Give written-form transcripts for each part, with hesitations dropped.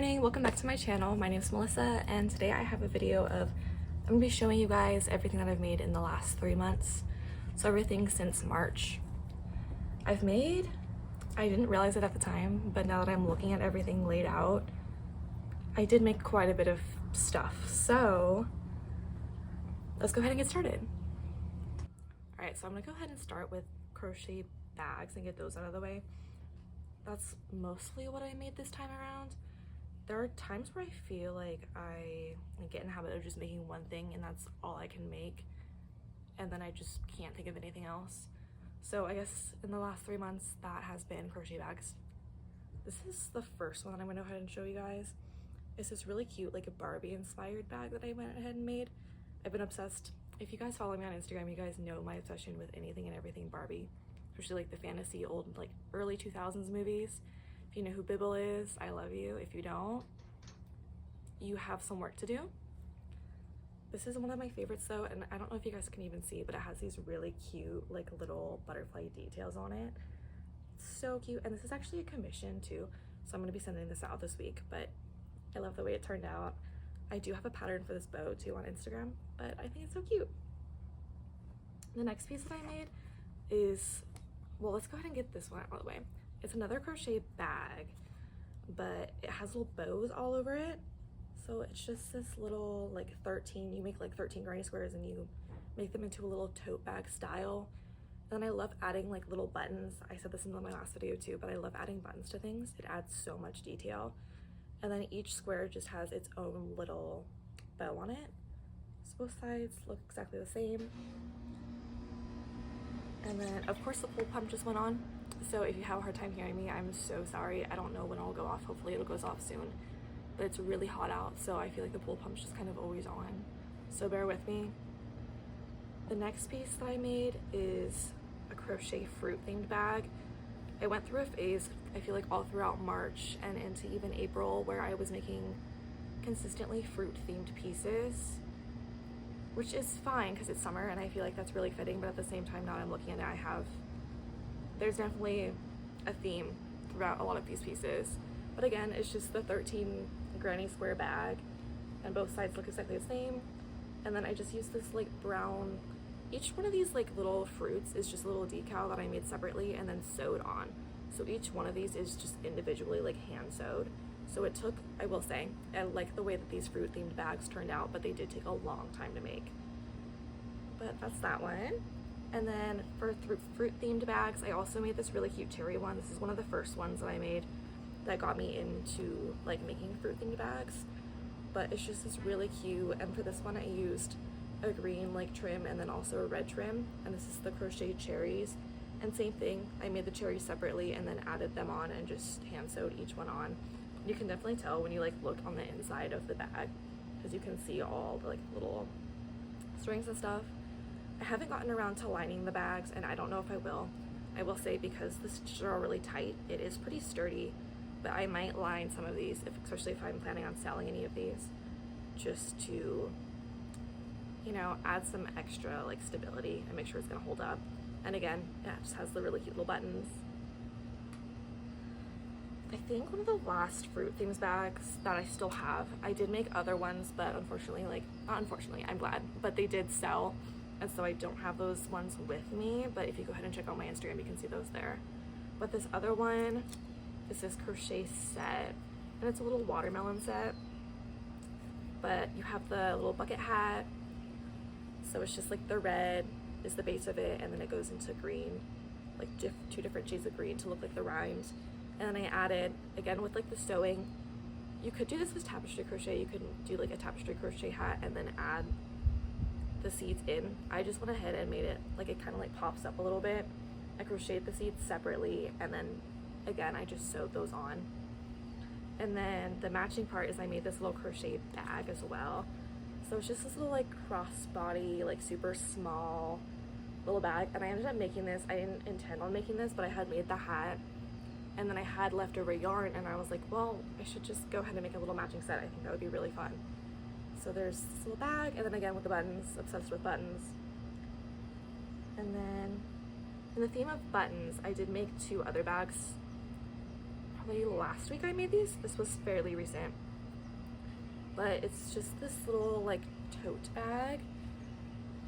morning, welcome back to my channel. My name is Melissa and today I have a video of I'm gonna be showing you guys everything that I've made in the last 3 months. So everything since March. I didn't realize it at the time, but now that I'm looking at everything laid out, I did make quite a bit of stuff. So let's go ahead and get started. All right, so I'm gonna go ahead and start with crochet bags and get those out of the way. That's mostly what I made this time around. There are times where I feel like I get in the habit of just making one thing and that's all I can make, and then I just can't think of anything else. So I guess in the last 3 months that has been crochet bags. This is the first one that I'm gonna go ahead and show you guys. It's this really cute like a Barbie inspired bag that I went ahead and made. I've been obsessed. If you guys follow me on Instagram, you guys know my obsession with anything and everything Barbie, especially like the fantasy old like early 2000s movies. If you know who Bibble is, I love you. If you don't, you have some work to do. This is one of my favorites though, and I don't know if you guys can even see, but it has these really cute like little butterfly details on it. It's so cute, and this is actually a commission too, so I'm gonna be sending this out this week, but I love the way it turned out. I do have a pattern for this bow too on Instagram, but I think it's so cute. The next piece that I made is, well, let's go ahead and get this one out of the way. It's another crochet bag, but it has little bows all over it. So it's just this little like 13, you make like 13 granny squares and you make them into a little tote bag style. And then I love adding like little buttons. I said this in my last video too, but I love adding buttons to things. It adds so much detail. And then each square just has its own little bow on it. So both sides look exactly the same. And then of course the pull pump just went on. So if you have a hard time hearing me, I'm so sorry. I don't know when it'll go off. Hopefully it goes off soon. But it's really hot out, so I feel like the pull pump's just kind of always on. So bear with me. The next piece that I made is a crochet fruit themed bag. I went through a phase, I feel like all throughout March and into even April, where I was making consistently fruit themed pieces, which is fine because it's summer and I feel like that's really fitting, but at the same time now I'm looking at it, there's definitely a theme throughout a lot of these pieces. But again, it's just the 13 granny square bag and both sides look exactly the same. And then I just used this like brown, each one of these like little fruits is just a little decal that I made separately and then sewed on. So each one of these is just individually like hand sewed. So it took, I will say, I like the way that these fruit themed bags turned out, but they did take a long time to make. But that's that one. And then for fruit themed bags, I also made this really cute cherry one. This is one of the first ones that I made that got me into like making fruit themed bags. But it's just this really cute, and for this one I used a green like trim and then also a red trim, and this is the crocheted cherries. And same thing, I made the cherries separately and then added them on and just hand sewed each one on. You can definitely tell when you like look on the inside of the bag because you can see all the like little strings and stuff. I haven't gotten around to lining the bags, and I don't know if I will. I will say, because the stitches are really tight, it is pretty sturdy, but I might line some of these, especially if I'm planning on selling any of these, just to, you know, add some extra like stability and make sure it's gonna hold up. And again, yeah, it just has the really cute little buttons. I think one of the last fruit themes bags that I still have, I did make other ones, but unfortunately, like, not unfortunately, I'm glad, but they did sell. And so I don't have those ones with me, but if you go ahead and check out my Instagram, you can see those there. But this other one is this crochet set, and it's a little watermelon set, but you have the little bucket hat. So it's just like the red is the base of it, and then it goes into green, like 2 different shades of green to look like the rhymes. And then I added, again with like the sewing, you could do this with tapestry crochet, you could do like a tapestry crochet hat and then add the seeds in. I just went ahead and made it like it kind of like pops up a little bit. I crocheted the seeds separately, and then again I just sewed those on. And then the matching part is I made this little crochet bag as well. So it's just this little like crossbody, like super small little bag, and I ended up making this. I didn't intend on making this, but I had made the hat and then I had leftover yarn, and I was like, well, I should just go ahead and make a little matching set. I think that would be really fun. So there's this little bag, and then again with the buttons, obsessed with buttons. And then in the theme of buttons, I did make 2 other bags probably last week I made these. This was fairly recent. But it's just this little like tote bag.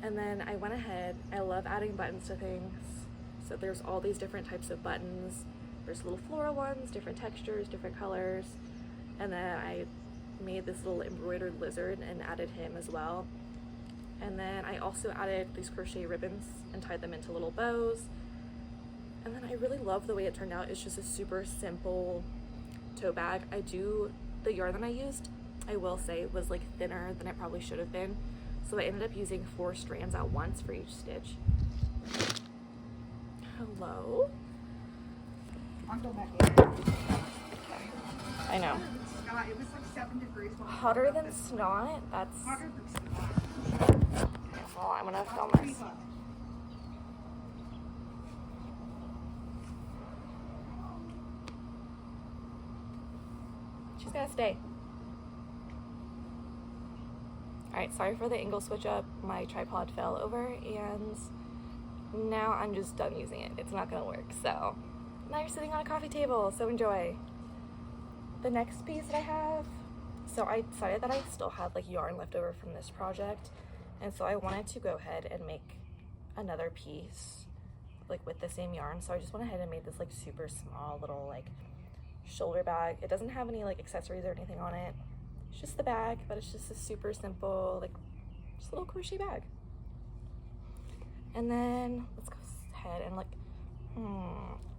And then I went ahead, I love adding buttons to things. So there's all these different types of buttons. There's little floral ones, different textures, different colors. And then I made this little embroidered lizard and added him as well. And then I also added these crochet ribbons and tied them into little bows. And then I really love the way it turned out. It's just a super simple tote bag. The yarn that I used, I will say, was like thinner than it probably should have been. So I ended up using 4 strands at once for each stitch. Hello? I'll go back in. I know. Scott, it was like 7 degrees. Hotter than snot? That's... Hotter than snot. Okay, well, I'm gonna film this. She's gonna stay. Alright, sorry for the angle switch up. My tripod fell over and now I'm just done using it. It's not gonna work, so now you're sitting on a coffee table, so enjoy. The next piece that I have, so I decided that I still had like yarn left over from this project, and so I wanted to go ahead and make another piece like with the same yarn. So I just went ahead and made this like super small little like shoulder bag. It doesn't have any like accessories or anything on it. It's just the bag, but it's just a super simple like just a little crochet bag. And then let's go ahead and like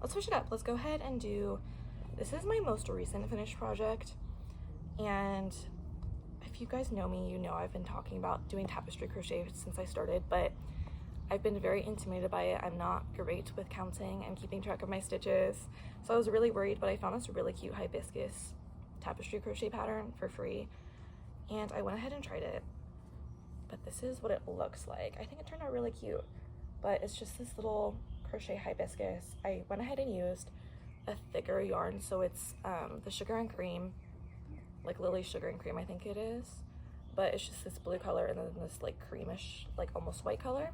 let's switch it up. Let's go ahead and do, this is my most recent finished project, and if you guys know me, you know I've been talking about doing tapestry crochet since I started, but I've been very intimidated by it. I'm not great with counting and keeping track of my stitches, so I was really worried, but I found this really cute hibiscus tapestry crochet pattern for free, and I went ahead and tried it. But this is what it looks like. I think it turned out really cute, but it's just this little crochet hibiscus. I went ahead and used a thicker yarn, so it's the sugar and cream, like Lily's sugar and cream I think it is, but it's just this blue color and then this like creamish, like almost white color.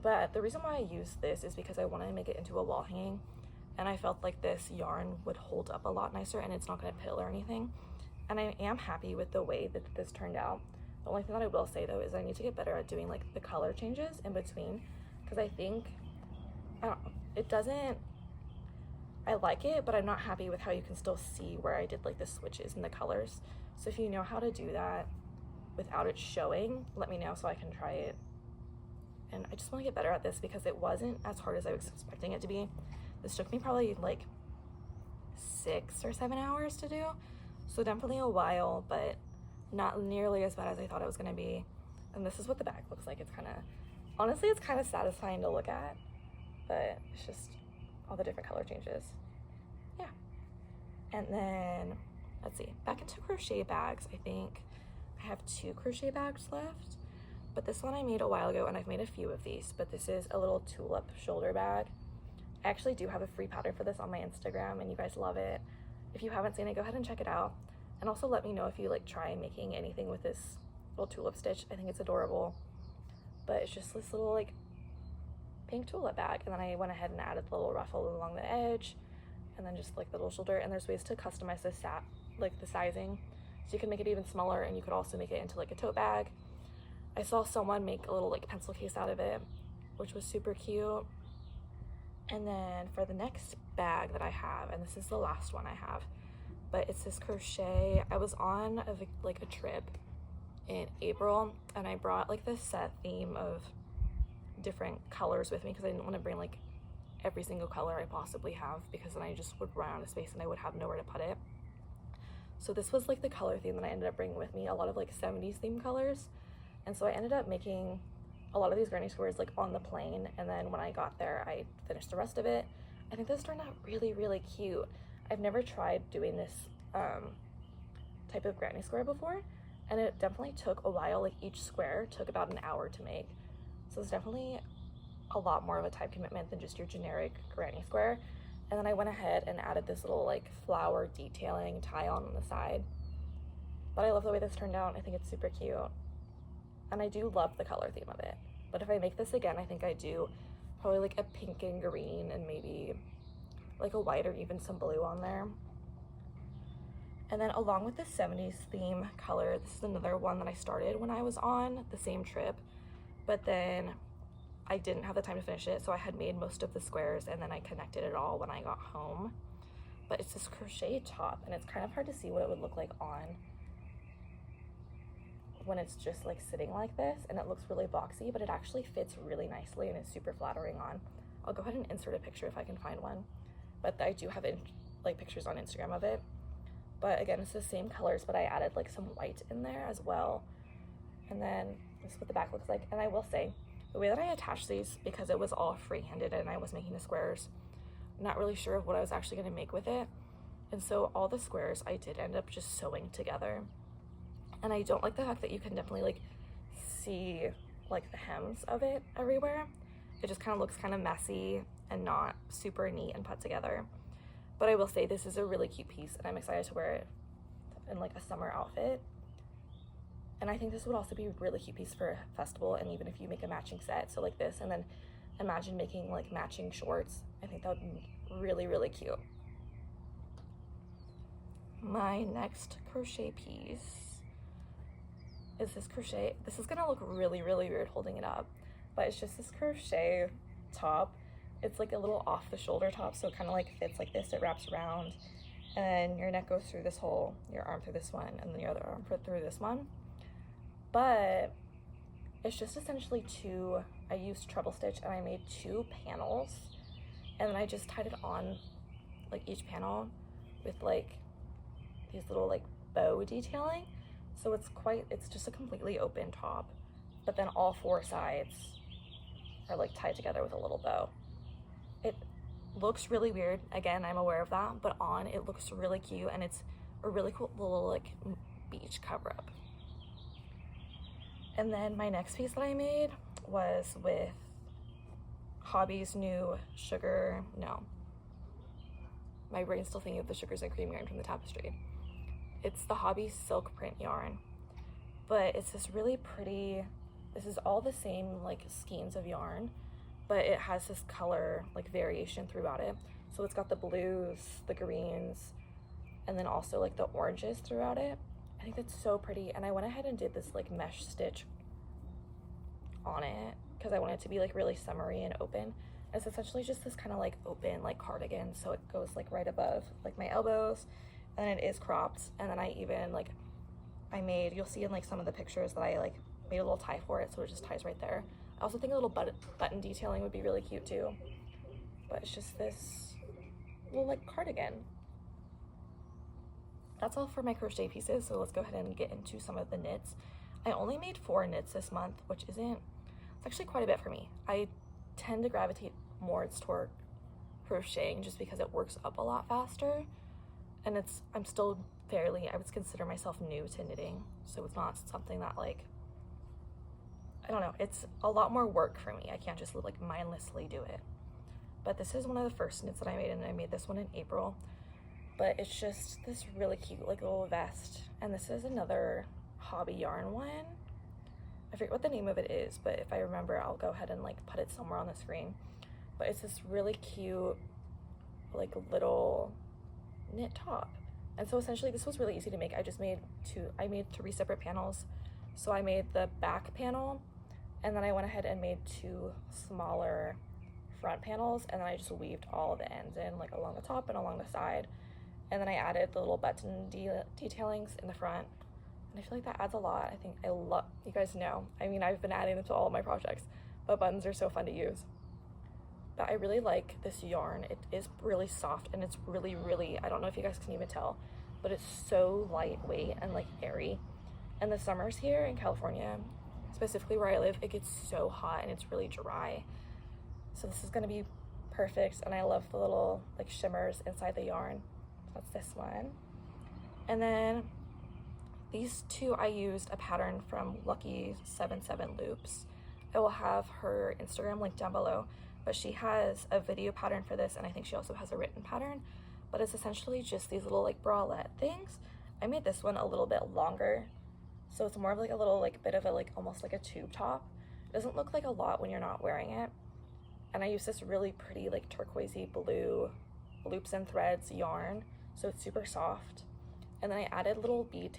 But the reason why I used this is because I wanted to make it into a wall hanging, and I felt like this yarn would hold up a lot nicer and it's not going to pill or anything, and I am happy with the way that this turned out. The only thing that I will say though is I need to get better at doing like the color changes in between, because I think, I don't know, it doesn't, I like it, but I'm not happy with how you can still see where I did like the switches and the colors. So if you know how to do that without it showing, let me know so I can try it. And I just want to get better at this because it wasn't as hard as I was expecting it to be. This took me probably like 6 or 7 hours to do, so definitely a while, but not nearly as bad as I thought it was going to be. And this is what the back looks like. It's kind of, honestly, it's kind of satisfying to look at, but it's just all the different color changes. Yeah. And then let's see, back into crochet bags. I think I have 2 crochet bags left, but this one I made a while ago, and I've made a few of these, but this is a little tulip shoulder bag. I actually do have a free pattern for this on my Instagram, and you guys love it. If you haven't seen it, go ahead and check it out, and also let me know if you like try making anything with this little tulip stitch. I think it's adorable, but it's just this little like pink tulip bag, and then I went ahead and added the little ruffle along the edge, and then just like the little shoulder. And there's ways to customize this like the sizing, so you can make it even smaller, and you could also make it into like a tote bag. I saw someone make a little like pencil case out of it, which was super cute. And then for the next bag that I have, and this is the last one I have, but it's this crochet. I was on a trip in April, and I brought like this set theme of different colors with me because I didn't want to bring like every single color I possibly have, because then I just would run out of space and I would have nowhere to put it. So this was like the color theme that I ended up bringing with me, a lot of like 70s theme colors. And so I ended up making a lot of these granny squares like on the plane, and then when I got there I finished the rest of it. I think this turned out really, really cute. I've never tried doing this type of granny square before, and it definitely took a while. Like each square took about an hour to make, so it's definitely a lot more of a time commitment than just your generic granny square. And then I went ahead and added this little like flower detailing tie on the side. But I love the way this turned out. I think it's super cute, and I do love the color theme of it. But if I make this again, I think I do probably like a pink and green and maybe like a white or even some blue on there. And then along with the 70s theme color, this is another one that I started when I was on the same trip, but then I didn't have the time to finish it, so I had made most of the squares and then I connected it all when I got home. But it's this crochet top, and it's kind of hard to see what it would look like on when it's just like sitting like this, and it looks really boxy, but it actually fits really nicely and it's super flattering on. I'll go ahead and insert a picture if I can find one, but I do have like pictures on Instagram of it. But again, it's the same colors, but I added like some white in there as well. And then this is what the back looks like. And I will say, the way that I attached these, because it was all free-handed and I was making the squares, I'm not really sure of what I was actually going to make with it. And so all the squares I did end up just sewing together. And I don't like the fact that you can definitely like see like the hems of it everywhere. It just kind of looks kind of messy and not super neat and put together. But I will say this is a really cute piece, and I'm excited to wear it in like a summer outfit. And I think this would also be a really cute piece for a festival, and even if you make a matching set, so like this, and then imagine making like matching shorts. I think that would be really, really cute. My next crochet piece is this crochet. This is gonna look really, really weird holding it up, but it's just this crochet top. It's like a little off the shoulder top, so it kind of like fits like this. It wraps around, and then your neck goes through this hole, your arm through this one, and then your other arm through this one. But it's just essentially I used treble stitch and I made 2 panels, and then I just tied it on like each panel with like these little like bow detailing. So it's just a completely open top, but then all 4 sides are like tied together with a little bow. It looks really weird. Again, I'm aware of that, but on it looks really cute, and it's a really cool little like beach cover up. And then my next piece that I made was with Hobby's new my brain's still thinking of the sugars and cream yarn from the tapestry. It's the Hobby silk print yarn, but it's this really pretty, this is all the same like skeins of yarn, but it has this color like variation throughout it. So it's got the blues, the greens, and then also like the oranges throughout it. I think that's so pretty, and I went ahead and did this like mesh stitch on it because I want it to be like really summery and open. It's essentially just this kind of like open like cardigan, so it goes like right above like my elbows, and then it is cropped. And then I even like you'll see in like some of the pictures that I like made a little tie for it, so it just ties right there. I also think a little button detailing would be really cute too, but it's just this little like cardigan. That's all for my crochet pieces, so let's go ahead and get into some of the knits. I only made 4 knits this month, which it's actually quite a bit for me. I tend to gravitate more toward crocheting just because it works up a lot faster, and I'm still I would consider myself new to knitting, so it's not something that like, I don't know, it's a lot more work for me. I can't just like mindlessly do it. But this is one of the first knits that I made, and I made this one in April. But it's just this really cute like little vest, and this is another Hobby yarn one. I forget what the name of it is, but if I remember I'll go ahead and like put it somewhere on the screen. But it's this really cute like little knit top, and so essentially this was really easy to make. I made 3 separate panels. So I made the back panel, and then I went ahead and made 2 smaller front panels, and then I just weaved all the ends in like along the top and along the side. And then I added the little button detailings in the front. And I feel like that adds a lot. I think you guys know, I mean, I've been adding them to all of my projects, but buttons are so fun to use. But I really like this yarn. It is really soft, and it's really, really, I don't know if you guys can even tell, but it's so lightweight and like airy. And the summers here in California, specifically where I live, it gets so hot and it's really dry. So this is gonna be perfect. And I love the little like shimmers inside the yarn. That's this one. And then these 2, I used a pattern from Lucky 77 Loops. I will have her Instagram linked down below, but she has a video pattern for this, and I think she also has a written pattern, but it's essentially just these little like bralette things. I made this one a little bit longer, so it's more of like a little like bit of a like almost like a tube top. It doesn't look like a lot when you're not wearing it. And I use this really pretty like turquoisey blue loops and threads yarn, so it's super soft. And then I added little bead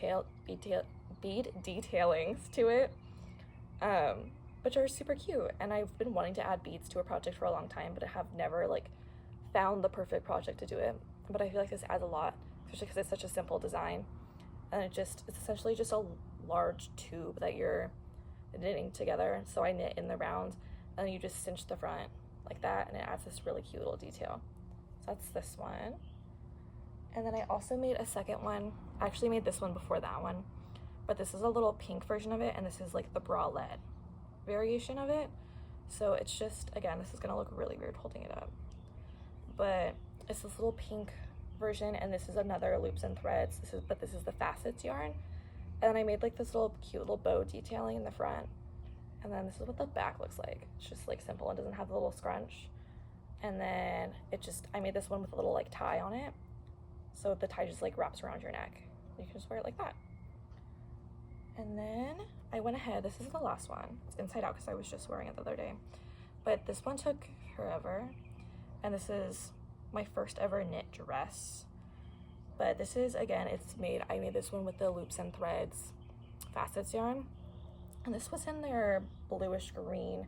detailings to it, which are super cute. And I've been wanting to add beads to a project for a long time, but I have never like found the perfect project to do it. But I feel like this adds a lot, especially because it's such a simple design. And it's essentially just a large tube that you're knitting together. So I knit in the round, and you just cinch the front like that, and it adds this really cute little detail. So that's this one. And then I also made a second one. I actually made this one before that one, but this is a little pink version of it, and this is like the bralette variation of it. So it's just, again, this is gonna look really weird holding it up, but it's this little pink version, and this is another loops and threads. This is the facets yarn, and I made like this little cute little bow detailing in the front, and then this is what the back looks like. It's just like simple and doesn't have the little scrunch. And then I made this one with a little like tie on it, so the tie just like wraps around your neck. You can just wear it like that. And then I went ahead, this is the last one. It's inside out because I was just wearing it the other day, but this one took forever, and this is my first ever knit dress. But this is, again, I made this one with the loops and threads facets yarn, and this was in their bluish green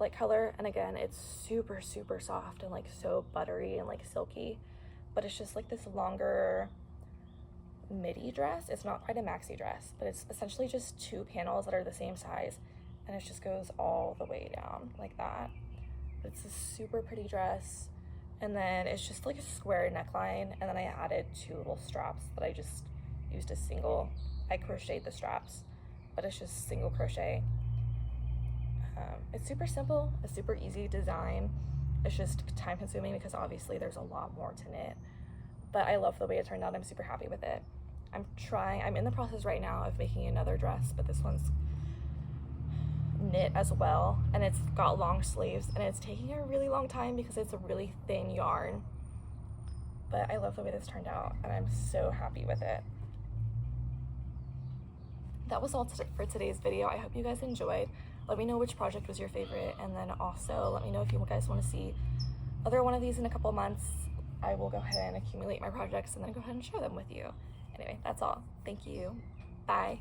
like color. And again, it's super soft and like so buttery and like silky, but it's just like this longer midi dress. It's not quite a maxi dress, but it's essentially just 2 panels that are the same size, and it just goes all the way down like that. It's a super pretty dress. And then it's just like a square neckline, and then I added 2 little straps that I just used I crocheted the straps, but it's just single crochet. It's super simple, a super easy design. It's just time consuming because obviously there's a lot more to knit, but I love the way it turned out. I'm super happy with it. I'm in the process right now of making another dress, but this one's knit as well, and it's got long sleeves, and it's taking a really long time because it's a really thin yarn, but I love the way this turned out, and I'm so happy with it. That was all for today's video. I hope you guys enjoyed. Let me know which project was your favorite, and then also let me know if you guys want to see other one of these in a couple months. I will go ahead and accumulate my projects and then go ahead and share them with you. Anyway, that's all. Thank you. Bye.